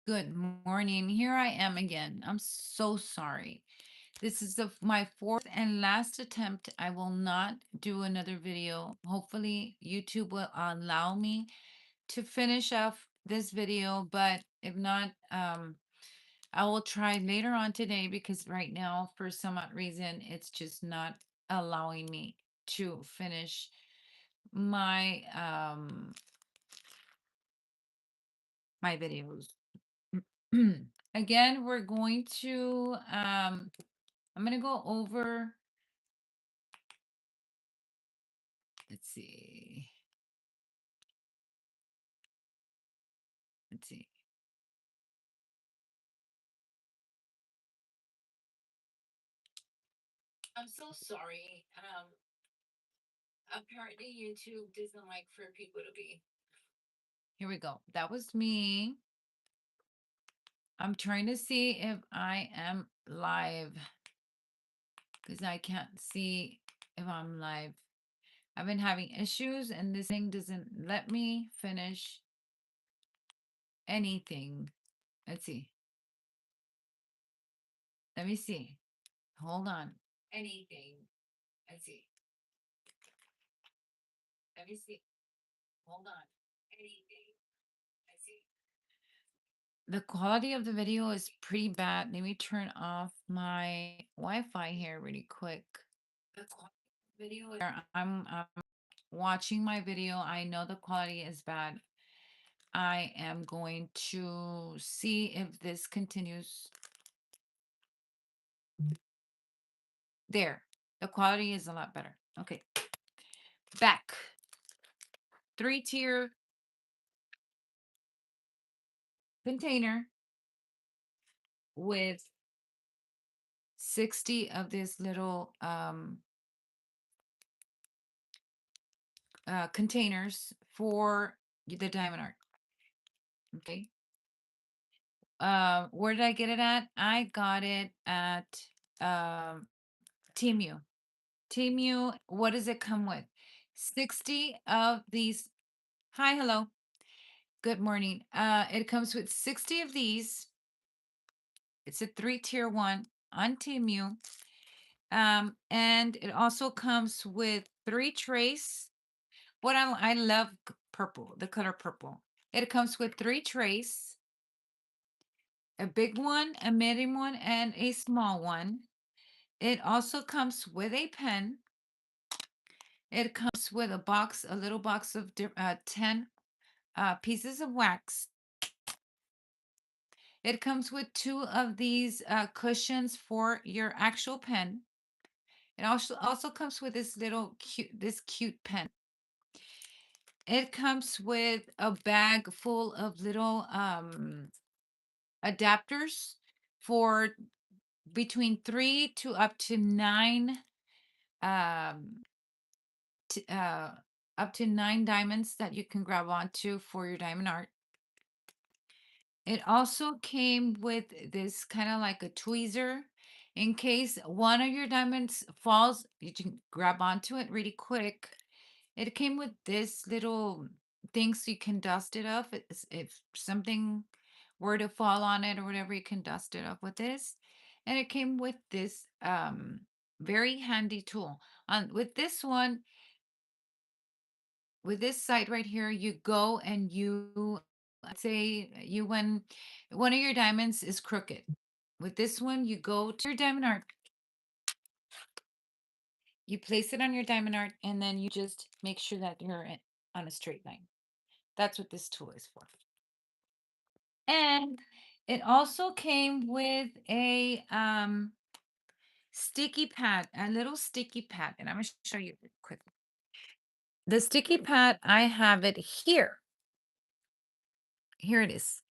Good morning. Here I am again. I'm so sorry. This is my fourth and last attempt. I will not do another video. Hopefully, YouTube will allow me to finish off this video, but if not, I will try later on today because right now, for some odd reason, it's just not allowing me to finish my my videos. Again, we're going to I'm gonna go over, let's see, let's see. I'm so sorry. Apparently YouTube doesn't like for people to be. Here we go. That was me. I'm trying to see if I am live because I can't see if I'm live. I've been having issues and this thing doesn't let me finish anything. Let's see. Let me see. Hold on. Anything. Let's see. Let me see. Hold on. Anything. Let's see. The quality of the video is pretty bad. Let me turn off my Wi-Fi here really quick. The quality of the video I'm watching my video. I know the quality is bad. I am going to see if this continues. There. The quality is a lot better. Okay. Back. 3-tier container with 60 of this little containers for the diamond art. Okay. Where did I get it at? I got it at Temu. Temu, what does it come with? 60 of these. Hi, hello. Good morning. It comes with 60 of these. It's a 3-tier one on Temu. And it also comes with 3 trays. I love purple, the color purple. It comes with 3 trays, a big one, a medium one, and a small one. It also comes with a pen. It comes with a box, a little box of 10 pieces of wax. It comes with 2 of these cushions for your actual pen. It also comes with this cute pen. It comes with a bag full of little adapters for between 3 to up to 9 um t- uh up to 9 diamonds that you can grab onto for your diamond art. It also came with this kind of like a tweezer in case one of your diamonds falls, you can grab onto it really quick. It came with this little thing so you can dust it off. If something were to fall on it or whatever, you can dust it off with this. And it came with this very handy tool. On with this one, with this site right here, you go and you say when one of your diamonds is crooked. With this one, you go to your diamond art, you place it on your diamond art, and then you just make sure that you're on a straight line. That's what this tool is for. And it also came with a sticky pad, a little sticky pad, and I'm going to show you quickly. The sticky pad, I have it here. Here it is.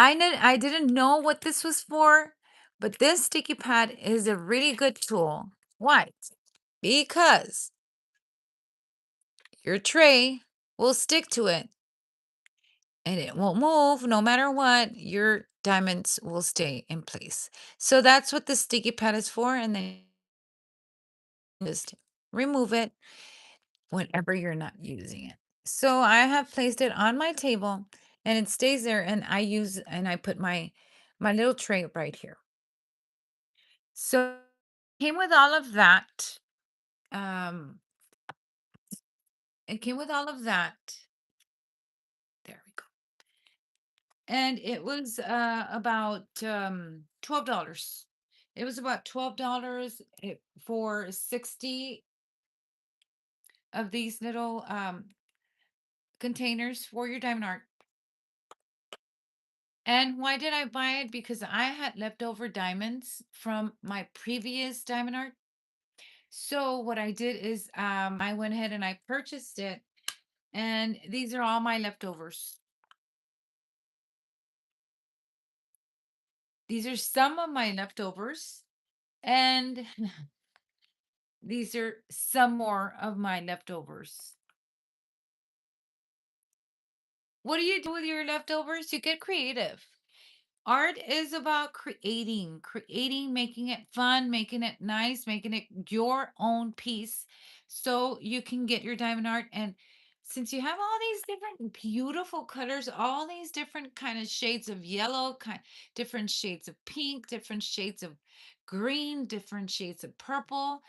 I didn't know what this was for, but this sticky pad is a really good tool. Why? Because your tray will stick to it and it won't move no matter what. Your diamonds will stay in place. So that's what the sticky pad is for. And then just remove it whenever you're not using it. So I have placed it on my table and it stays there, and I put my little tray right here. So came with all of that. Um, it came with all of that. There we go. And it was about $12. It was about $12 for 60 of these little containers for your diamond art. And why did I buy it? Because I had leftover diamonds from my previous diamond art. So what I did is I went ahead and I purchased it. And these are all my leftovers. These are some of my leftovers. And these are some more of my leftovers. What do you do with your leftovers? You get creative. Art is about creating, making it fun, making it nice, making it your own piece so you can get your diamond art. And since you have all these different beautiful colors, all these different kind of shades of yellow, different shades of pink, different shades of green, different shades of purple.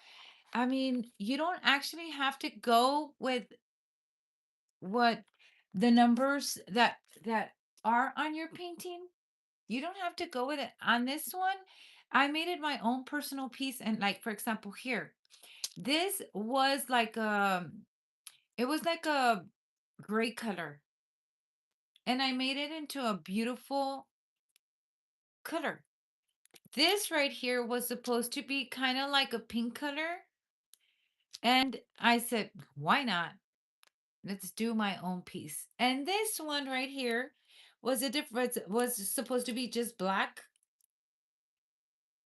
I mean, you don't actually have to go with what the numbers that are on your painting. You don't have to go with it. On this one, I made it my own personal piece. And like, for example, here, this was like it was like a gray color. And I made it into a beautiful color. This right here was supposed to be kind of like a pink color. And I said, why not? Let's do my own piece. And this one right here was a difference, was supposed to be just black.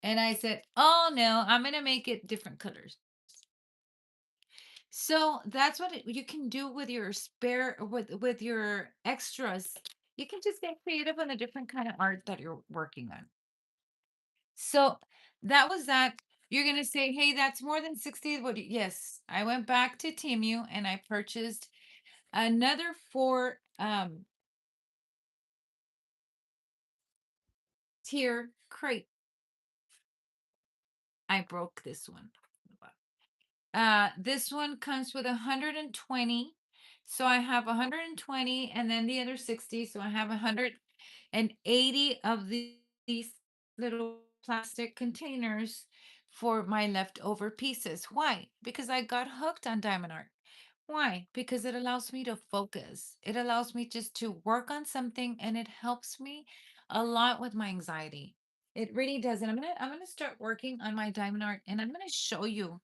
And I said, oh no, I'm going to make it different colors. So that's what you can do with your spare with your extras. You can just get creative on a different kind of art that you're working on. So that was that. You're gonna say, "Hey, that's more than 60." Yes, I went back to Timu and I purchased another four tier crate. I broke this one. This one comes with 120. So I have 120 and then the other 60. So I have 180 of these little plastic containers for my leftover pieces. Why? Because I got hooked on diamond art. Why? Because it allows me to focus. It allows me just to work on something and it helps me a lot with my anxiety. It really does. And I'm gonna start working on my diamond art and I'm gonna show you.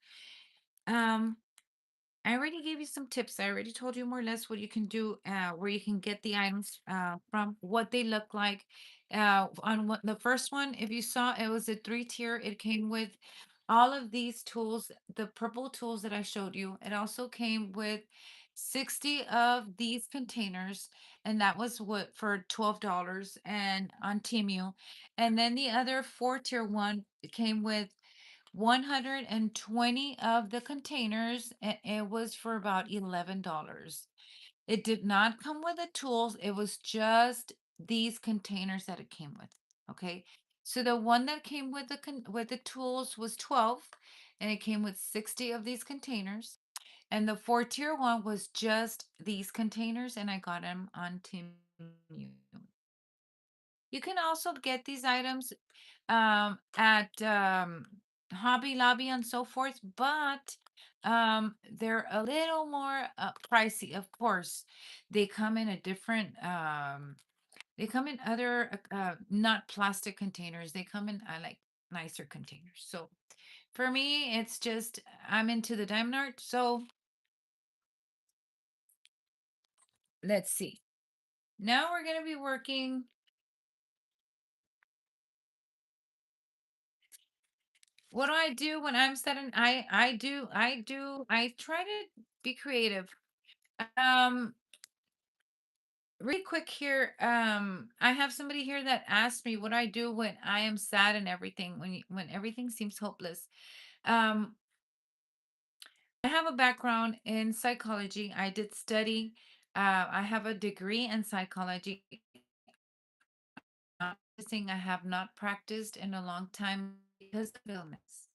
Um, I already gave you some tips. I already told you more or less what you can do, where you can get the items from, what they look like. On what the first one, if you saw, it was a three-tier. It came with all of these tools, the purple tools that I showed you. It also came with 60 of these containers, and that was what for $12 and on Temu. And then the other four-tier one came with 120 of the containers, and it was for about $11. It did not come with the tools, it was just these containers that it came with. Okay. So the one that came with with the tools was 12 and it came with 60 of these containers. And the four-tier one was just these containers and I got them on Team. You can also get these items at Hobby Lobby and so forth, but they're a little more pricey. Of course, they come in a different. They come in other not plastic containers. They come in like nicer containers. So for me, it's just I'm into the diamond art. So let's see. Now we're gonna be working. What do I do when I'm setting? I try to be creative. Um, Really quick here. I have somebody here that asked me what I do when I am sad and everything, when everything seems hopeless. Um, I have a background in psychology. I did study. I have a degree in psychology. Practicing, I have not practiced in a long time because of illness.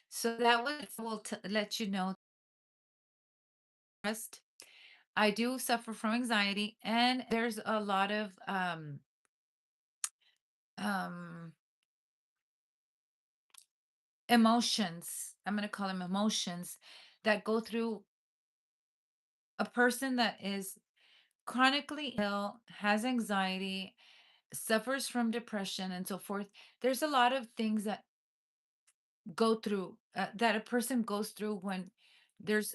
So that will let you know. Rest. I do suffer from anxiety, and there's a lot of um, emotions. I'm going to call them emotions that go through a person that is chronically ill, has anxiety, suffers from depression, and so forth. There's a lot of things that go through that a person goes through when there's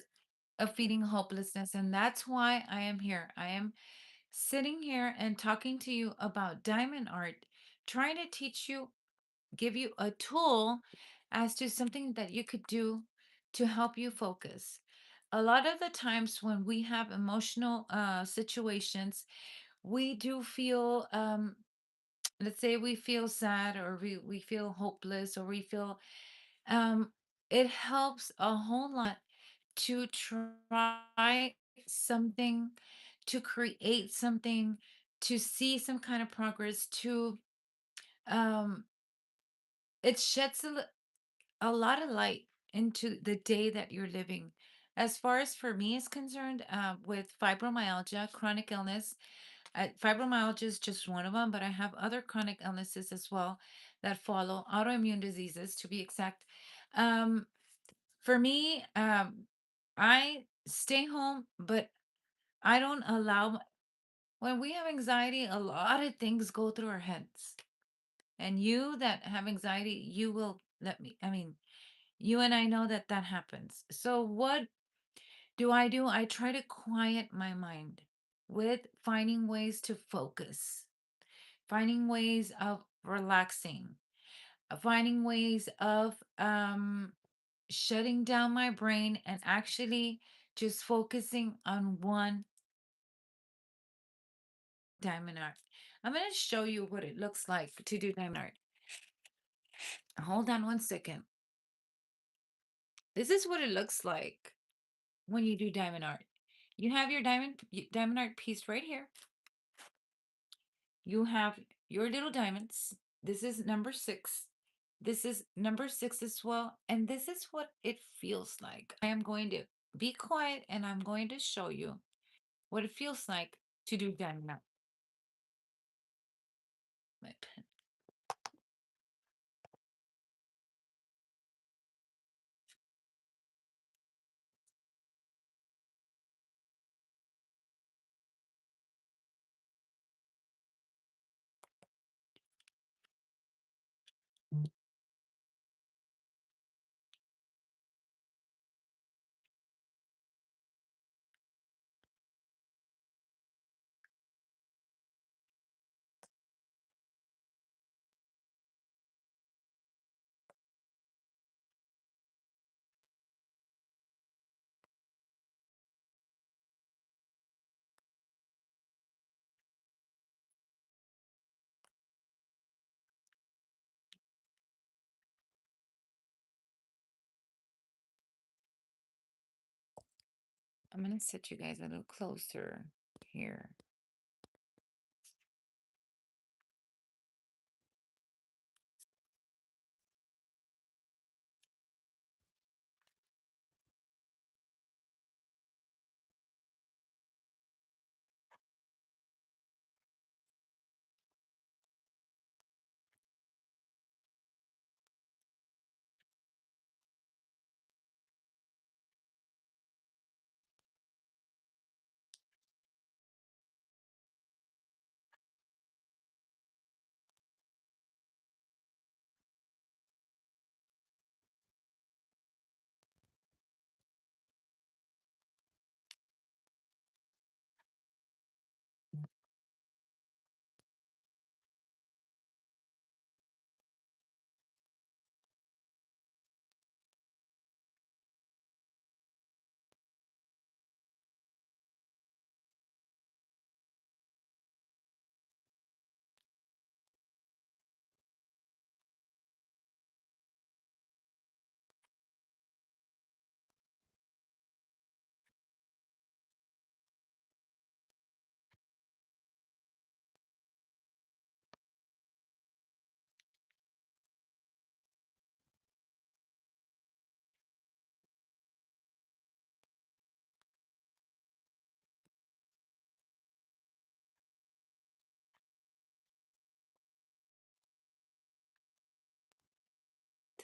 a feeling hopelessness. And that's why I am here. I am sitting here and talking to you about diamond art, trying to teach you, give you a tool as to something that you could do to help you focus. A lot of the times when we have emotional situations, we do feel, let's say we feel sad, or we feel hopeless, or we feel, um, it helps a whole lot to try something, to create something, to see some kind of progress, to um it sheds a lot of light into the day that you're living. As far as for me is concerned, with fibromyalgia, chronic illness, fibromyalgia is just one of them, but I have other chronic illnesses as well that follow, autoimmune diseases to be exact. Um, for me, I stay home, but I don't allow, when we have anxiety, a lot of things go through our heads. And you that have anxiety, you will let me, I mean, you and I know that that happens. So what do? I try to quiet my mind with finding ways to focus, finding ways of relaxing, finding ways of shutting down my brain and actually just focusing on one diamond art. I'm going to show you what it looks like to do diamond art. Hold on one second. This is what it looks like when you do diamond art. You have your diamond art piece right here. You have your little diamonds. This is number 6. This is number 6 as well. And this is what it feels like. I am going to be quiet and I'm going to show you what it feels like to do diamond art. My pen. I'm going to set you guys a little closer here.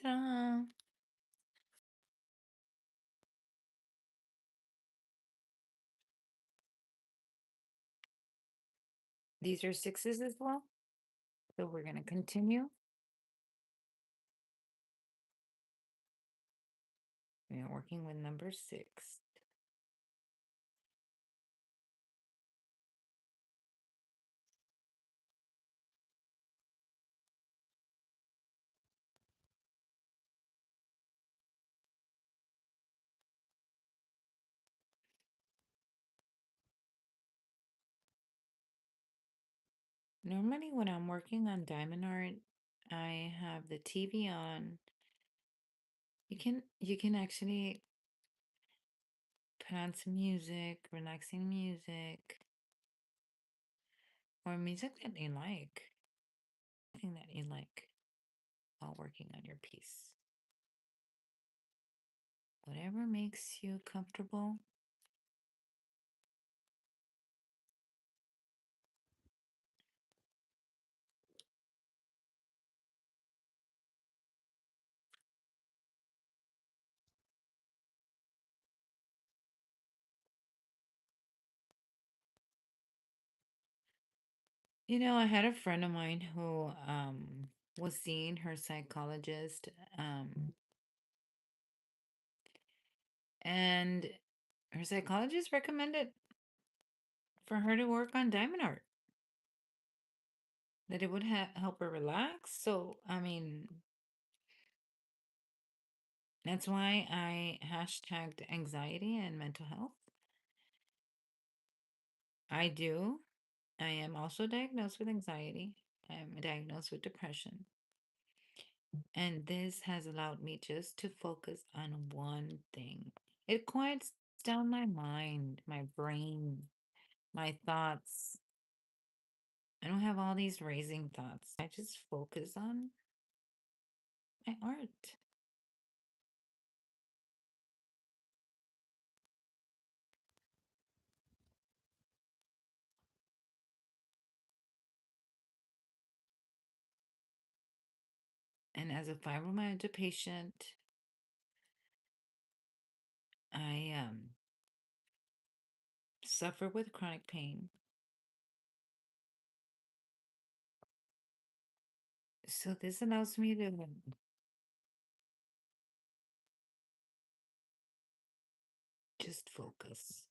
Ta-da! These are sixes as well. So we're going to continue. We are working with number 6. Normally when I'm working on diamond art, I have the TV on. You can actually put on some music, relaxing music, or music that you like. Anything that you like while working on your piece. Whatever makes you comfortable. I had a friend of mine who was seeing her psychologist, and her psychologist recommended for her to work on diamond art, that it would help her relax. So, I mean, that's why I hashtagged anxiety and mental health. I do. I am also diagnosed with anxiety. I'm diagnosed with depression. And this has allowed me just to focus on one thing. It quiets down my mind, my brain, my thoughts. I don't have all these racing thoughts. I just focus on my art. And as a fibromyalgia patient, I suffer with chronic pain. So this allows me to just focus.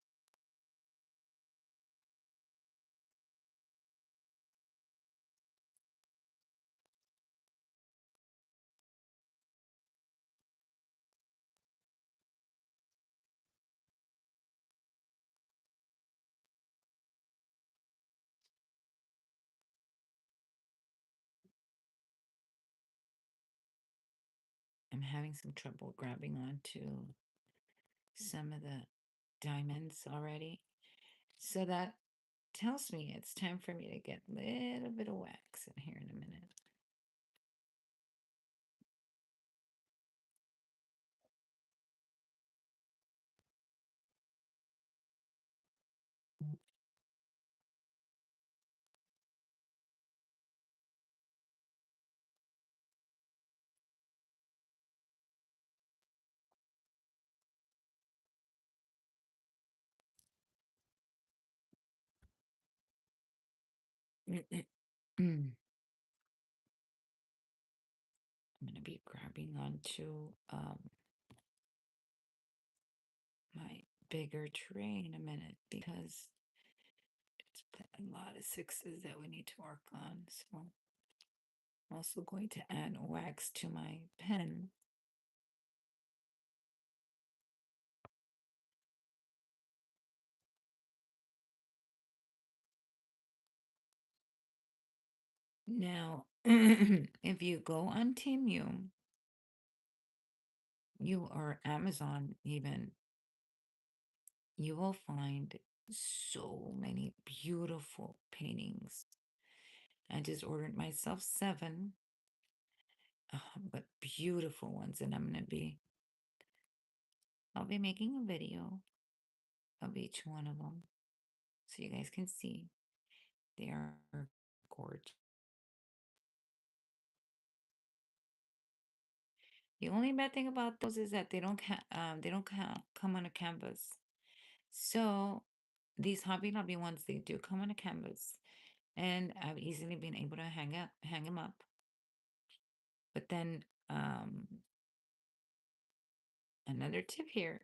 I'm having some trouble grabbing onto some of the diamonds already. So that tells me it's time for me to get a little bit of wax in here in a minute. I'm going to be grabbing onto my bigger tray in a minute because it's a lot of sixes that we need to work on. So I'm also going to add wax to my pen. Now, if you go on Temu, you or Amazon even, you will find so many beautiful paintings. I just ordered myself 7, but beautiful ones, and I'll be making a video of each one of them so you guys can see. They are gorgeous. The only bad thing about those is that come on a canvas. So these Hobby Lobby ones, they do come on a canvas, and I've easily been able to hang them up. But then another tip here: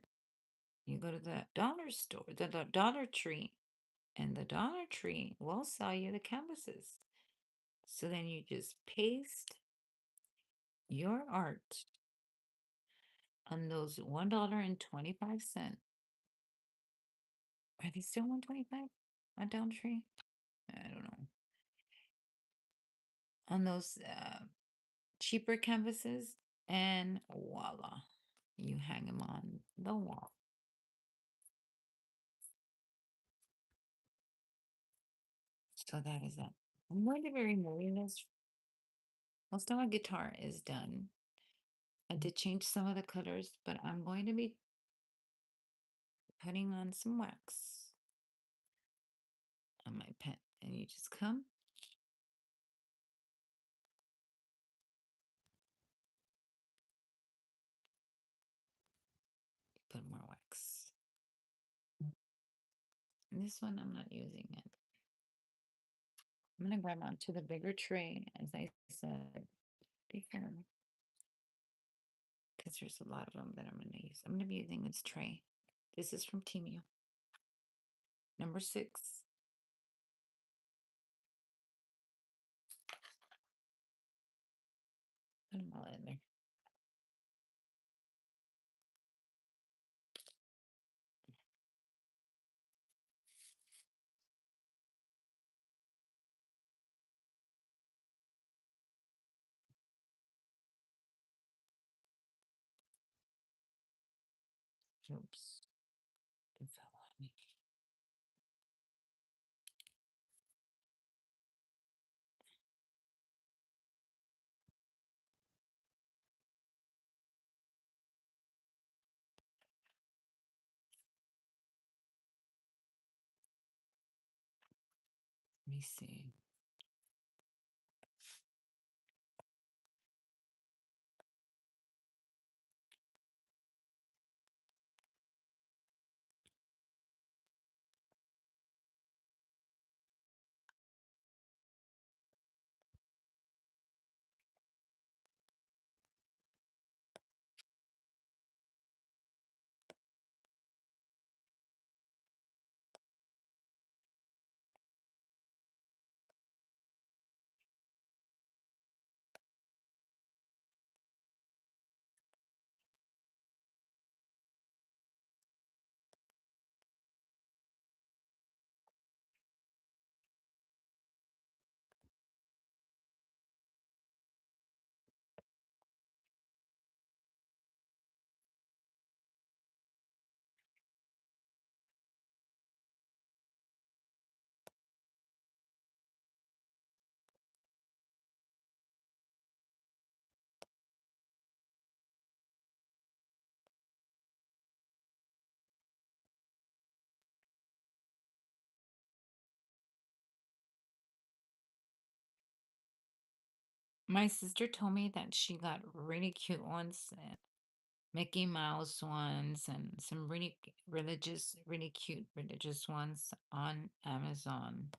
you go to the dollar store, the Dollar Tree, and the Dollar Tree will sell you the canvases. So then you just paste your art on those $1.25. Are they still 125 on Dollar Tree? I don't know. On those cheaper canvases, and voila, you hang them on the wall. So that is that. I'm going to be removing this. Most of my guitar is done. I did change some of the colors, but I'm going to be putting on some wax on my pen. And you just come, put more wax. And this one, I'm not using it. I'm going to grab onto the bigger tray, as I said before, because there's a lot of them that I'm going to use. I'm going to be using this tray. This is from Temu, number 6. Put them all in there. Oops, it fell on me. Let me see. My sister told me that she got really cute ones, Mickey Mouse ones, and some really cute religious ones on Amazon.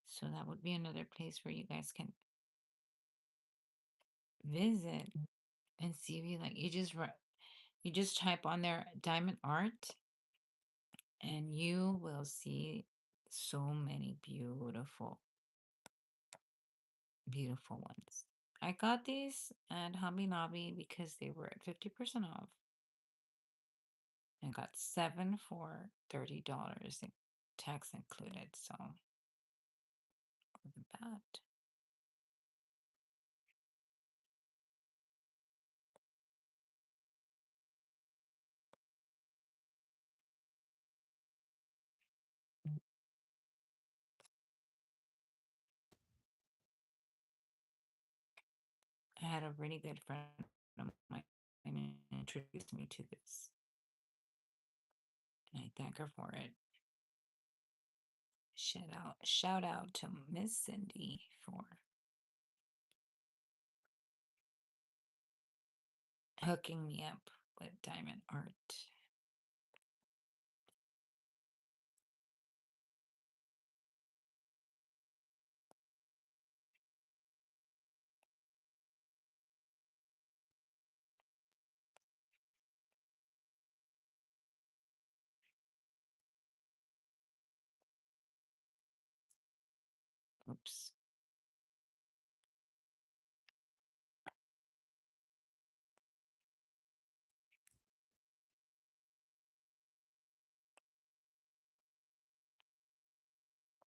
So that would be another place where you guys can visit and see if you like. You just type on their diamond art, and you will see so many beautiful ones. I got these at Hobby Lobby because they were at 50% off. I got 7 for $30, tax included. So wasn't bad. I had a really good friend of mine introduced me to this, and I thank her for it. Shout out to Miss Cindy for hooking me up with diamond art. Oops.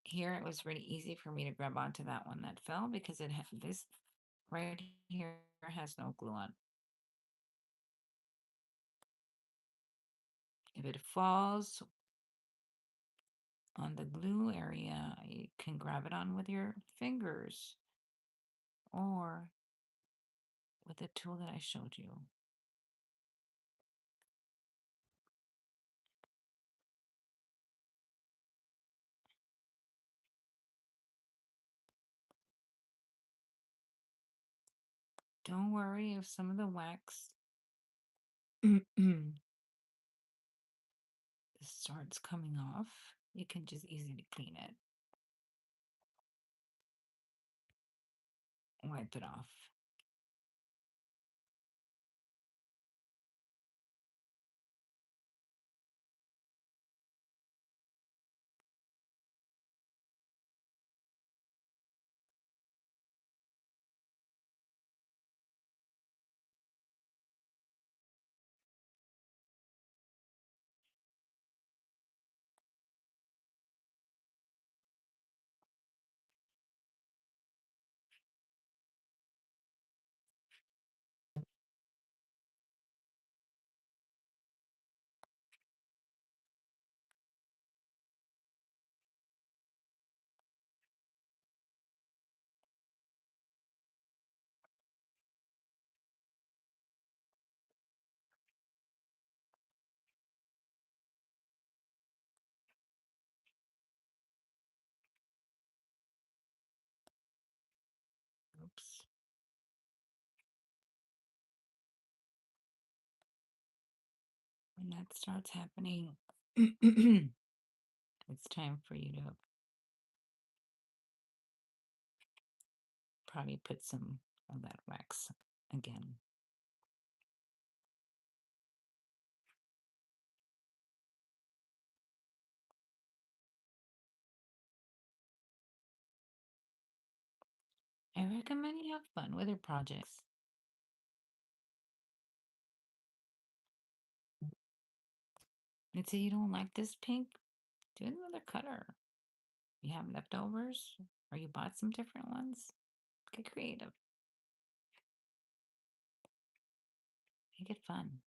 Here it was really easy for me to grab onto that one that fell because it had this right here has no glue on. If it falls on the glue area, you can grab it on with your fingers or with the tool that I showed you. Don't worry if some of the wax starts coming off. You can just easily clean it. Wipe it off. Oops. When that starts happening, it's time for you to probably put some of that wax again. I recommend you have fun with your projects. Let's say you don't like this pink, do another color. You have leftovers, or you bought some different ones. Get creative. Make it fun.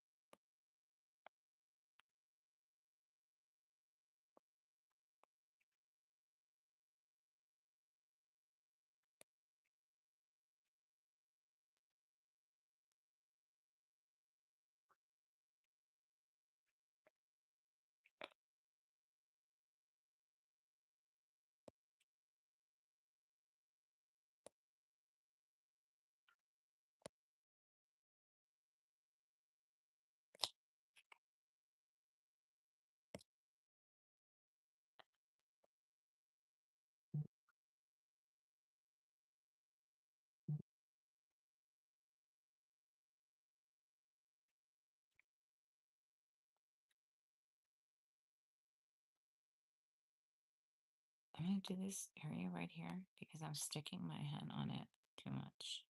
I'm going to do this area right here because I'm sticking my hand on it too much.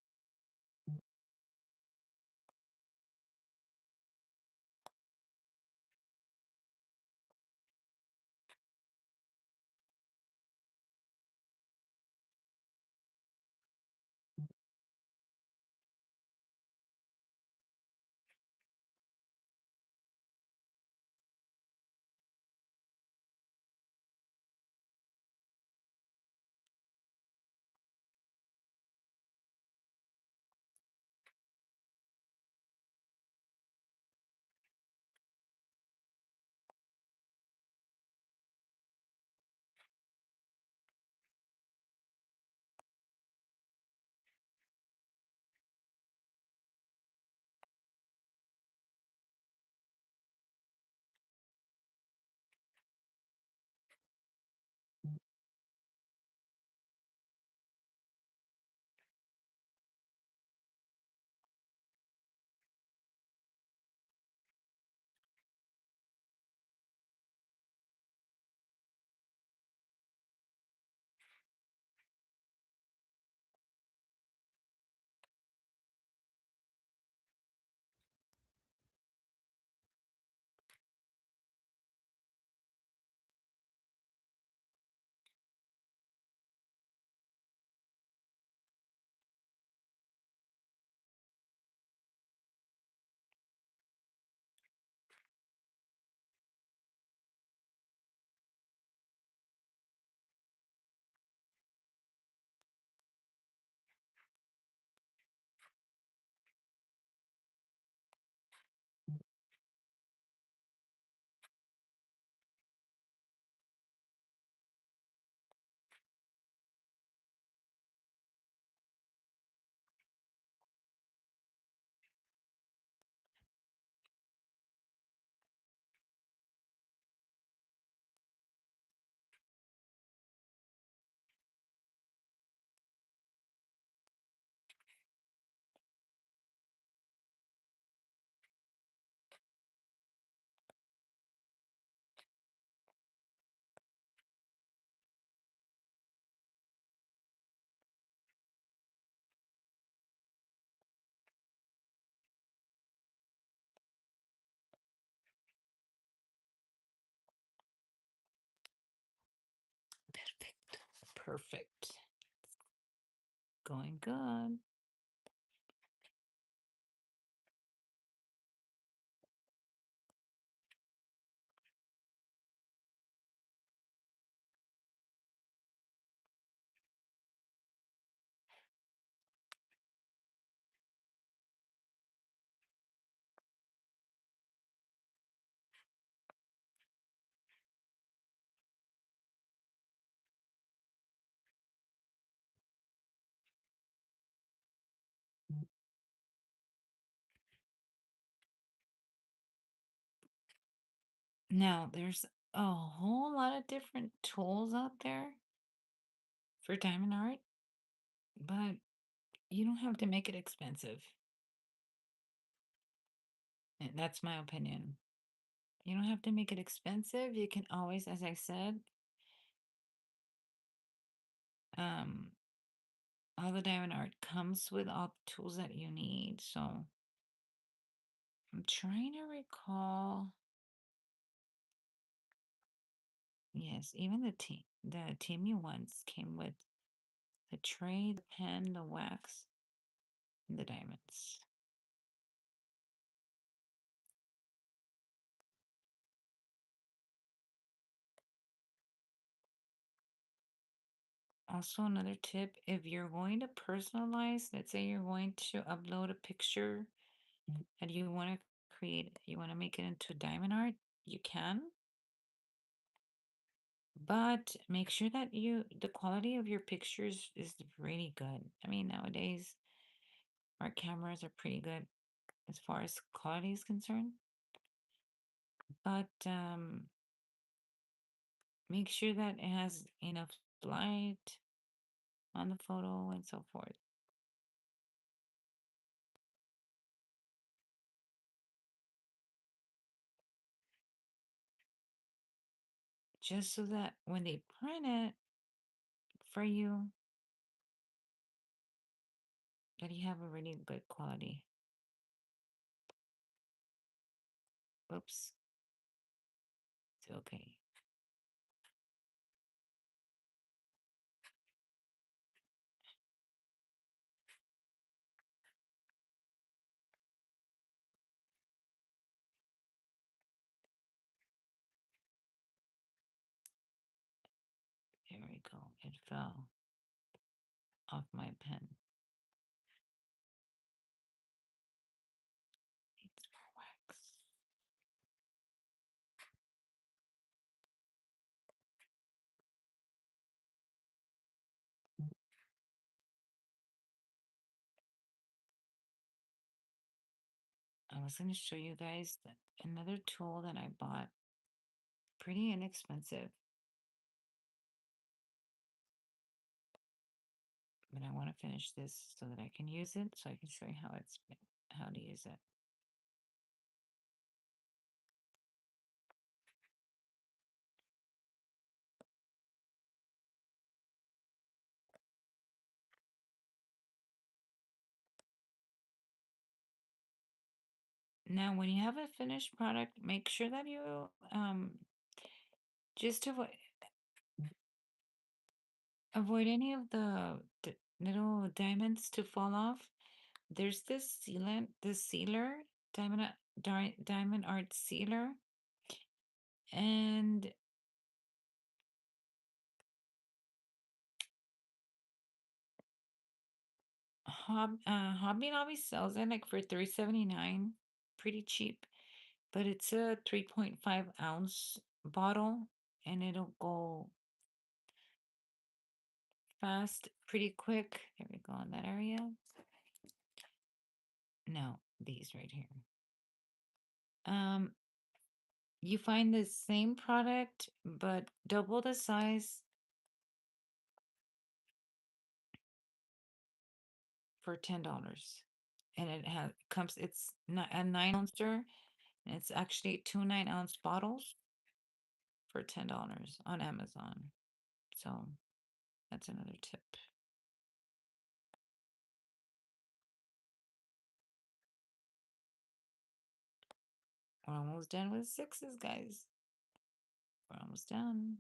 Perfect. Going good. Now, there's a whole lot of different tools out there for diamond art, but you don't have to make it expensive. And that's my opinion. You don't have to make it expensive. You can always, as I said, um, all the diamond art comes with all the tools that you need. So I'm trying to recall. Yes, even the Timmy ones came with the tray, the pen, the wax, and the diamonds. Also, another tip, if you're going to personalize, let's say you're going to upload a picture and you want to you want to make it into diamond art, you can, but make sure that the quality of your pictures is really good. I mean, nowadays our cameras are pretty good as far as quality is concerned, but make sure that it has enough light on the photo and so forth. Just so that when they print it for you, that you have a really good quality. Oops. It's okay. Here we go. It fell off my pen. Needs more wax. I was going to show you guys another tool that I bought. Pretty inexpensive. But I want to finish this so that I can use it, so I can show you how to use it. Now, when you have a finished product, make sure that you just avoid any of the little diamonds to fall off. There's this sealant, this sealer, diamond art sealer, and Hobby Lobby sells it like for $3.79, pretty cheap, but it's a 3.5 ounce bottle, and it'll go fast, pretty quick. There we go in that area. No, these right here. Um, you find the same product, but double the size for $10. And it's not a 9 ouncer, and it's actually two 9 ounce bottles for $10 on Amazon. So that's another tip. We're almost done with sixes, guys. We're almost done.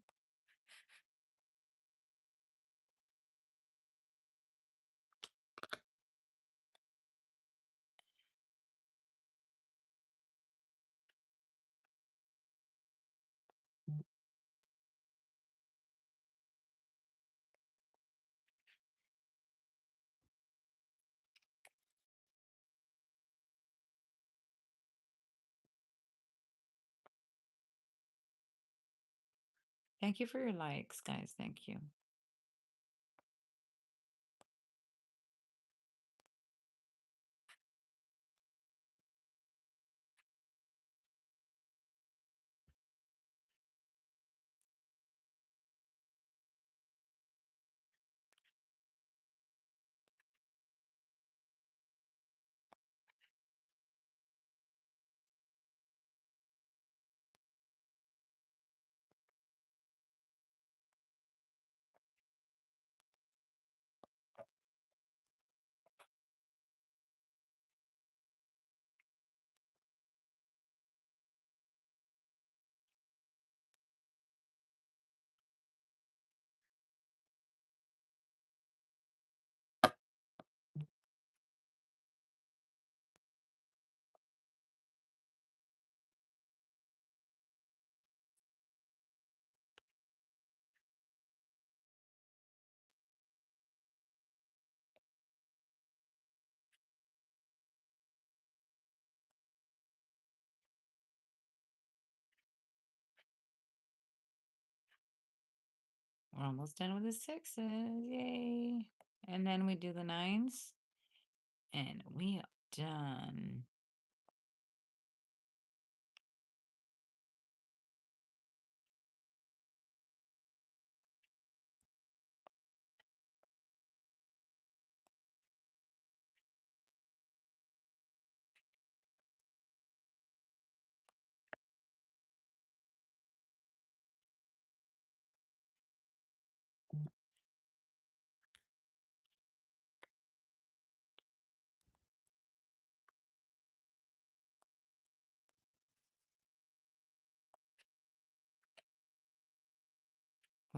Thank you for your likes, guys. Thank you. We're almost done with the sixes. Yay. And then we do the nines. And we are done.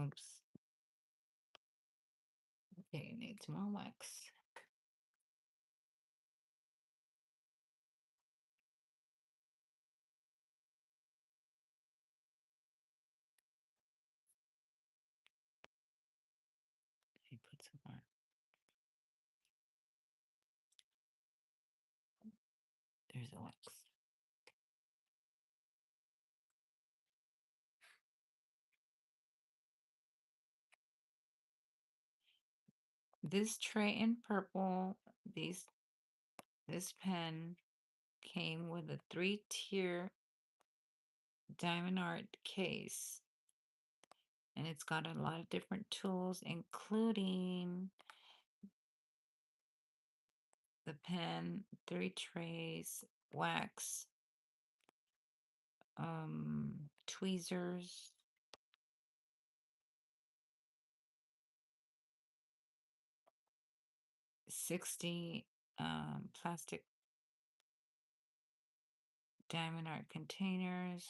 Oops. Okay, need some more wax. Let me put some more. There's the wax. This tray in purple, this pen came with a 3-tier diamond art case. And it's got a lot of different tools, including the pen, 3 trays, wax, tweezers, 60 plastic diamond art containers,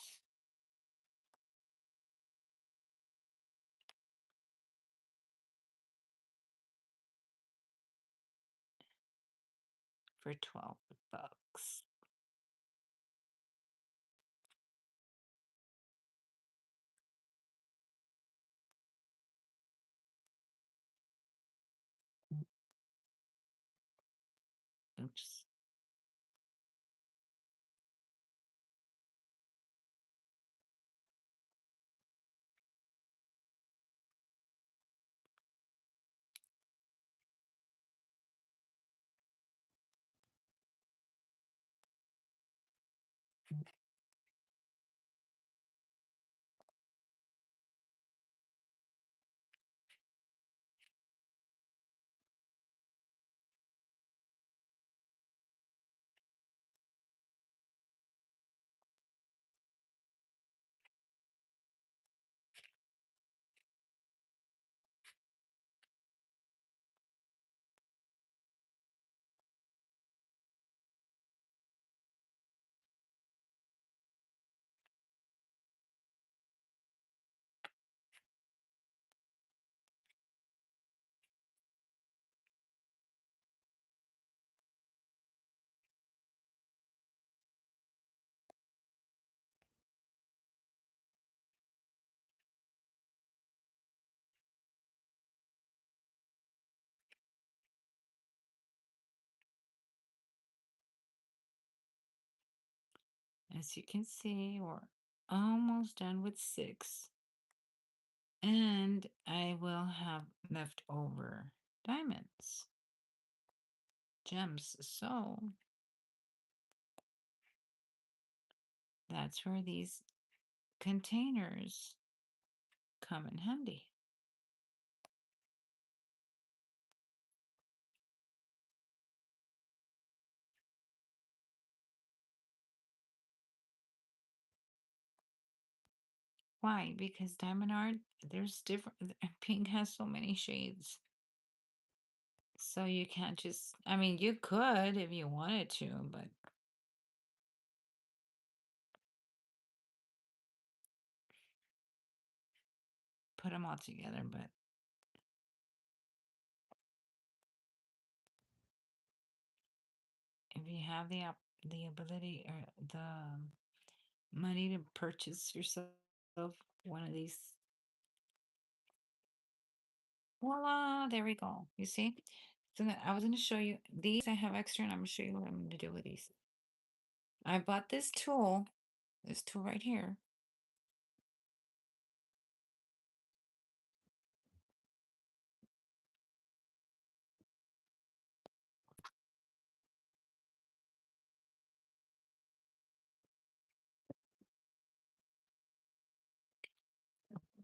for $12. Oops. As you can see, we're almost done with 6. And I will have leftover diamonds, gems. So that's where these containers come in handy. Why? Because diamond art, there's different, pink has so many shades. So you can't just, I mean, you could if you wanted to, but put them all together. But if you have the ability or the money to purchase yourself one of these, voila, there we go. You see? So I was going to show you these. I have extra, and I'm going to show you what I'm going to do with these. I bought this tool right here.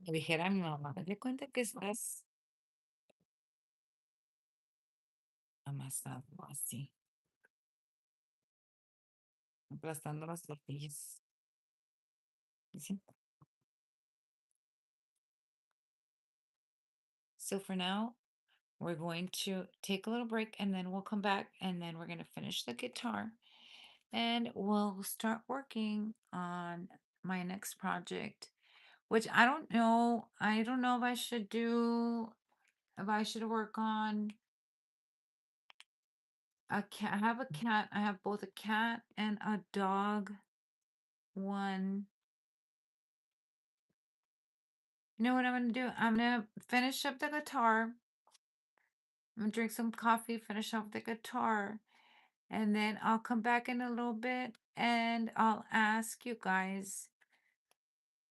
Le dijera a mi mamá, dale cuenta que estás amasado así, aplastando las tortillas. ¿Sí? So for now, we're going to take a little break and then we'll come back and then we're going to finish the guitar and we'll start working on my next project, which I don't know. I don't know if I should do, if I should work on a cat. I have a cat. I have both a cat and a dog one. You know what I'm going to do? I'm going to finish up the guitar. I'm going to drink some coffee, finish off the guitar, and then I'll come back in a little bit and I'll ask you guys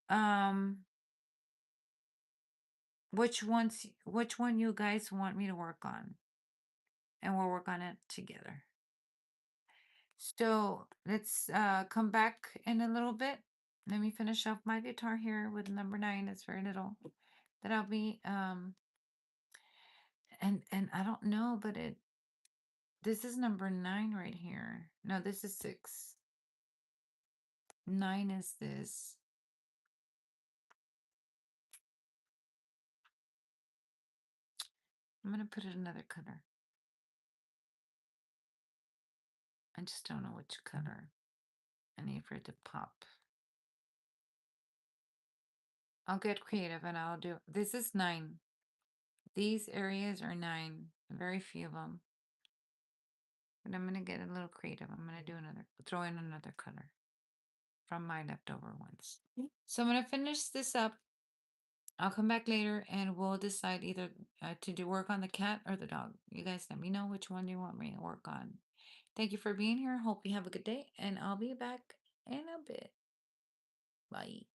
um which one you guys want me to work on, and we'll work on it together. So let's come back in a little bit. Let me finish off my guitar here with number 9. It's very little that I'll be and I don't know, but it this is number 9 right here. No, this is 6. 9 is this. I'm gonna put it another color. I just don't know which color. I need for it to pop. I'll get creative and I'll do this is 9. These areas are 9. Very few of them. But I'm gonna get a little creative. I'm gonna do another, throw in another color from my leftover ones. So I'm gonna finish this up. I'll come back later and we'll decide either to do work on the cat or the dog. You guys let me know which one you want me to work on. Thank you for being here. Hope you have a good day, and I'll be back in a bit. Bye.